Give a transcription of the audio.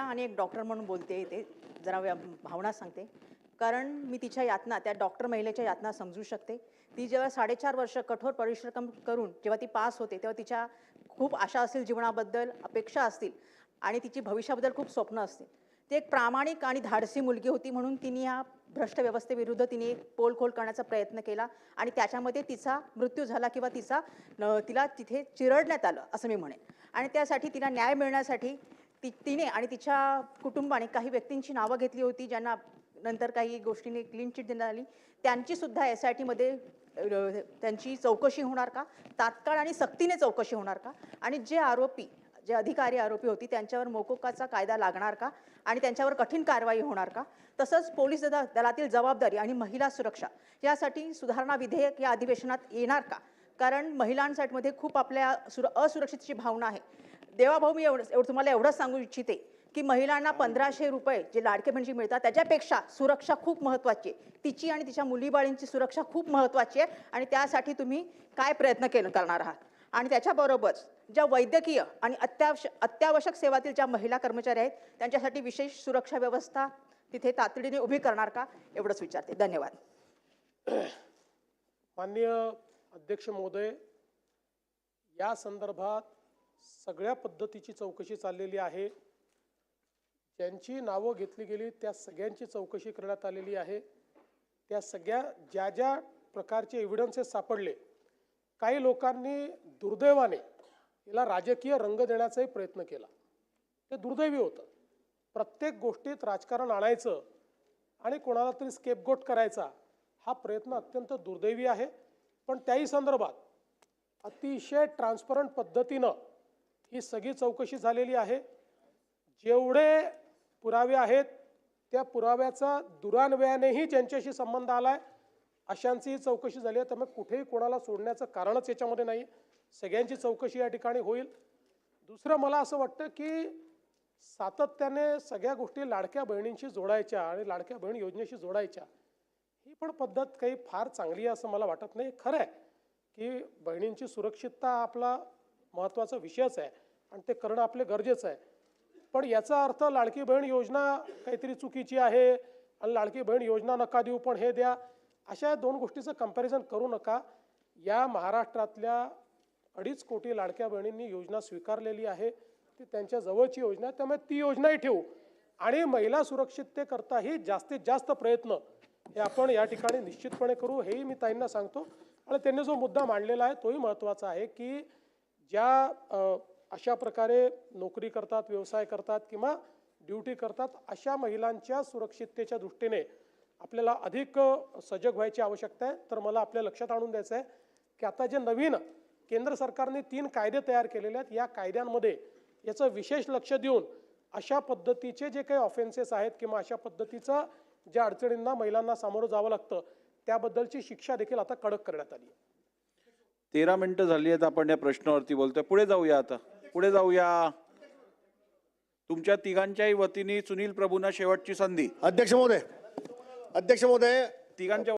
आणि एक डॉक्टर म्हणून बोलते ते जरा भावना सांगते. कारण मी तिच्या यातना, त्या डॉक्टर महिलेच्या यातना समजू शकते. ती जेव्हा 4.5 वर्ष कठोर परिश्रम करून जेव्हा ती पास होते, तेव्हा तिच्या खूप आशा असतील जीवनाबद्दल, अपेक्षा असतील आणि तिची भविष्याबद्दल खूप स्वप्न असतील. ती एक प्रामाणिक आणि धाडसी मुलगी होती, म्हणून तिने या भ्रष्ट व्यवस्थेविरुद्ध तिने पोलखोल करण्याचा प्रयत्न केला आणि त्याच्यामध्ये तिचा मृत्यू झाला किंवा तिला तिथे चिरडण्यात आलं असं मी म्हणेन. आणि त्यासाठी तिला न्याय मिळण्यासाठी तिने आणि तिच्या कुटुंबाने काही व्यक्तींची नावं घेतली होती, ज्यांना नंतर काही गोष्टींनी क्लीन चिट देण्यात आली. त्यांची सुद्धा SITमध्ये त्यांची चौकशी होणार का, तात्काळ आणि सक्तीने चौकशी होणार का, आणि जे अधिकारी आरोपी होती त्यांच्यावर मोकोकाचा कायदा लागणार का आणि त्यांच्यावर कठीण कारवाई होणार का, तसंच पोलीस दलातील जबाबदारी आणि महिला सुरक्षा यासाठी सुधारणा विधेयक या अधिवेशनात येणार का. कारण महिलांसाठी खूप आपल्या असुरक्षितची भावना आहे. देवाभाऊ, मी तुम्हाला एवढंच सांगू इच्छिते की महिलांना 1500 रुपये जे लाडके बहिणीचे मिळतात त्याच्यापेक्षा सुरक्षा खूप महत्त्वाची आहे. तिची आणि तिच्या मुलीबाळींची सुरक्षा खूप महत्त्वाची आहे आणि त्यासाठी तुम्ही काय प्रयत्न करणार आहात. आणि त्याच्याबरोबर ज्या वैद्यकीय आणि अत्यावश्यक सेवातील ज्या महिला कर्मचारी आहेत त्यांच्यासाठी विशेष सुरक्षा व्यवस्था तिथे तातडीने उभी करणार का, एवढंच विचारते. धन्यवाद. माननीय अध्यक्ष महोदय, या संदर्भात सगळ्या पद्धतीची चौकशी चाललेली आहे. ज्यांची नावं घेतली गेली त्या सगळ्यांची चौकशी करण्यात आलेली आहे. त्या सगळ्या ज्या प्रकारचे एव्हिडन्सेस सापडले, काही लोकांनी दुर्दैवाने याला राजकीय रंग देण्याचाही प्रयत्न केला. ते दुर्दैवी होतं. प्रत्येक गोष्टीत राजकारण आणायचं आणि कोणाला तरी स्केपगोट करायचा हा प्रयत्न अत्यंत दुर्दैवी आहे. पण त्याही संदर्भात अतिशय ट्रान्सपरंट पद्धतीनं ही सगळी चौकशी झालेली आहे. जेवढे पुरावे आहेत त्या पुराव्याचा दुरान्वयानेही ज्यांच्याशी संबंध आलाय अशांचीही चौकशी झाली आहे. त्यामुळे कुठेही कोणाला सोडण्याचं कारणच याच्यामध्ये नाही. सगळ्यांची चौकशी या ठिकाणी होईल. दुसरं, मला असं वाटतं की सातत्याने सगळ्या गोष्टी लाडक्या बहिणींशी जोडायच्या आणि लाडक्या बहीण योजनेशी जोडायच्या, ही पण पद्धत काही फार चांगली आहे असं मला वाटत नाही. खरं आहे की बहिणींची सुरक्षितता आपला महत्त्वाचा विषयच आहे आणि ते करणं आपले गरजेचं आहे. पण याचा अर्थ लाडकी बहीण योजना काहीतरी चुकीची आहे आणि लाडकी बहीण योजना नका देऊ पण हे द्या, अशा दोन गोष्टीचं कंपॅरिझन करू नका. या महाराष्ट्रातल्या 2.5 कोटी लाडक्या बहिणींनी योजना स्वीकारलेली आहे. ती त्यांच्या जवळची योजना आहे. त्यामुळे ती योजनाही ठेवू आणि महिला सुरक्षिततेकरताही जास्तीत जास्त प्रयत्न हे आपण या ठिकाणी निश्चितपणे करू, हेही मी ताईंना सांगतो. आणि त्यांनी जो मुद्दा मांडलेला आहे तोही महत्त्वाचा आहे की ज्या अशा प्रकारे नोकरी करतात, व्यवसाय करतात किंवा ड्युटी करतात, अशा महिलांच्या सुरक्षिततेच्या दृष्टीने आपल्याला अधिक सजग व्हायची आवश्यकता आहे. तर मला आपल्या लक्षात आणून द्यायचं आहे की आता जे नवीन केंद्र सरकारने 3 कायदे तयार केलेले आहेत, या कायद्यांमध्ये याचं विशेष लक्ष देऊन अशा पद्धतीचे जे काही ऑफेन्सेस आहेत किंवा अशा पद्धतीचं ज्या अडचणींना महिलांना सामोरं जावं लागतं त्याबद्दलची शिक्षा देखील आता कडक करण्यात आली आहे. 13 मिनिटं झाली आहेत आपण या प्रश्नावरती बोलतोय. पुढे जाऊया. आता पुढे जाऊया. तुमच्या तिघांच्याही वतीने सुनील प्रभूंना शेवटची संधी. अध्यक्ष महोदय तिघांच्या